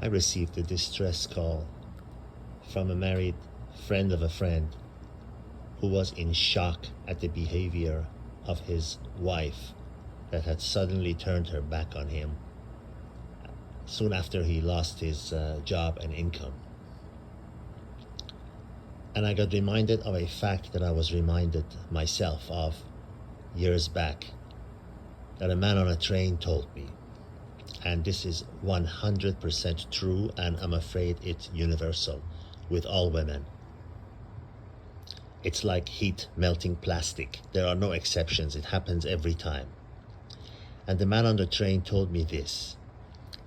I received a distress call from a married friend of a friend who was in shock at the behavior of his wife that had suddenly turned her back on him soon after he lost his job and income. And I got reminded of a fact that I was reminded myself of years back, that a man on a train told me. And this is 100% true, and I'm afraid it's universal with all women. It's like heat melting plastic. There are no exceptions. It happens every time. And the man on the train told me this.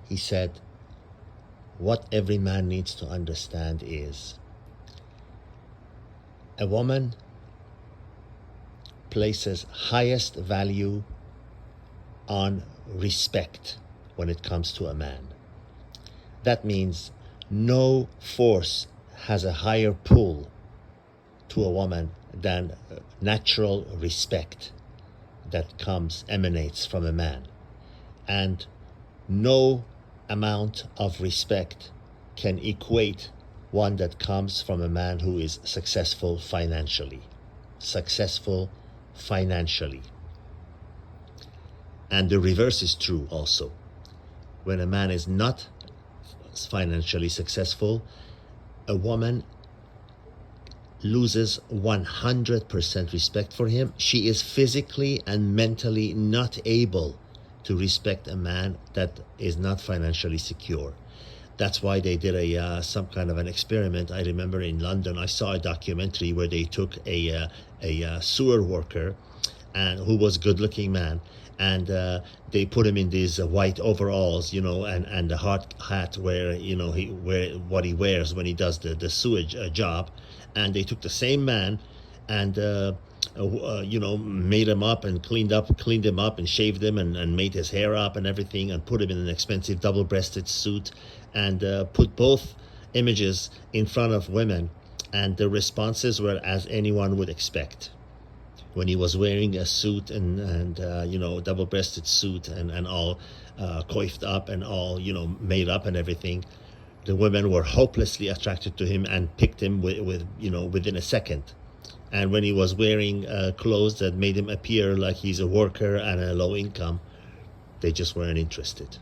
He said, what every man needs to understand is a woman places highest value on respect when it comes to a man. That means no force has a higher pull to a woman than natural respect that emanates from a man. And no amount of respect can equate one that comes from a man who is successful financially. And the reverse is true also. When a man is not financially successful, a woman loses 100% respect for him. She is physically and mentally not able to respect a man that is not financially secure. That's why they did some kind of an experiment. I remember in London, I saw a documentary where they took a sewer worker and who was a good-looking man, and they put him in these white overalls, and the hard hat where what he wears when he does the sewage job. And they took the same man and made him up and cleaned him up and shaved him and made his hair up and everything, and put him in an expensive double-breasted suit, and put both images in front of women, and the responses were as anyone would expect. When he was wearing a suit and double-breasted suit and all coiffed up and all made up and everything, the women were hopelessly attracted to him and picked him within a second. And when he was wearing clothes that made him appear like he's a worker and a low income, they just weren't interested.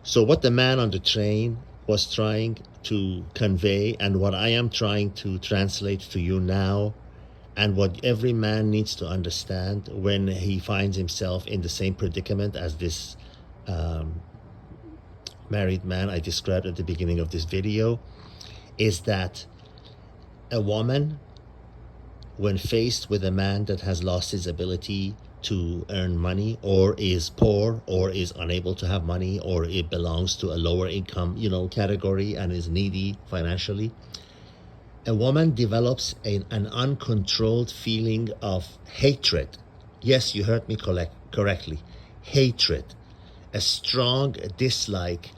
So what the man on the train was trying to convey, and what I am trying to translate to you now, and what every man needs to understand when he finds himself in the same predicament as this married man I described at the beginning of this video, is that a woman, when faced with a man that has lost his ability to earn money, or is poor, or is unable to have money, or it belongs to a lower income category and is needy financially, a woman develops an uncontrolled feeling of hatred. Yes, you heard me correctly. Hatred. A strong dislike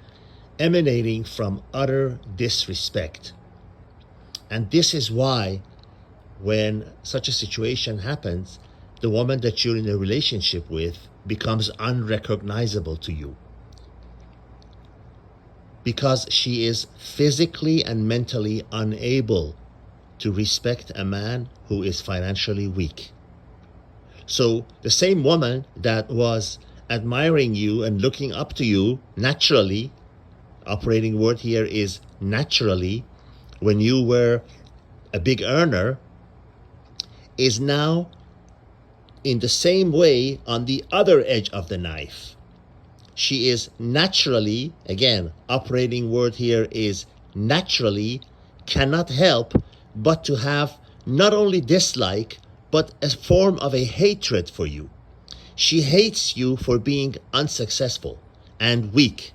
emanating from utter disrespect. And this is why when such a situation happens, the woman that you're in a relationship with becomes unrecognizable to you, because she is physically and mentally unable to respect a man who is financially weak. So the same woman that was admiring you and looking up to you naturally, operating word here is naturally, when you were a big earner, is now in the same way on the other edge of the knife. She is naturally, again, operating word here is naturally, cannot help but to have not only dislike, but a form of a hatred for you. She hates you for being unsuccessful and weak.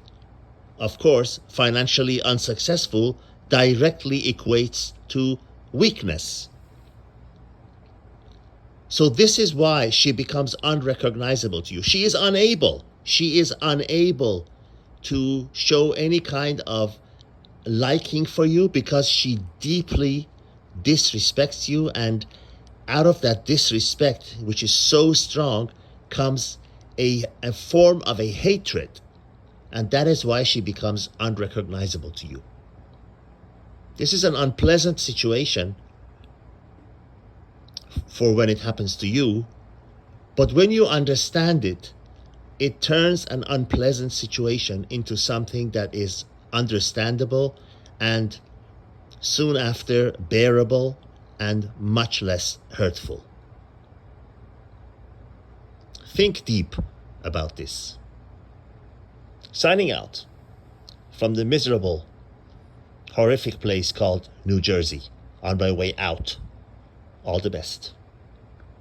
Of course, financially unsuccessful directly equates to weakness. So this is why she becomes unrecognizable to you. She is unable to show any kind of liking for you, because she deeply disrespects you, and out of that disrespect, which is so strong, comes a form of a hatred. and that is why she becomes unrecognizable to you. This is an unpleasant situation for when it happens to you, but when you understand it, it turns an unpleasant situation into something that is understandable and soon after bearable and much less hurtful. Think deep about this. Signing out from the miserable, horrific place called New Jersey, on my way out. All the best.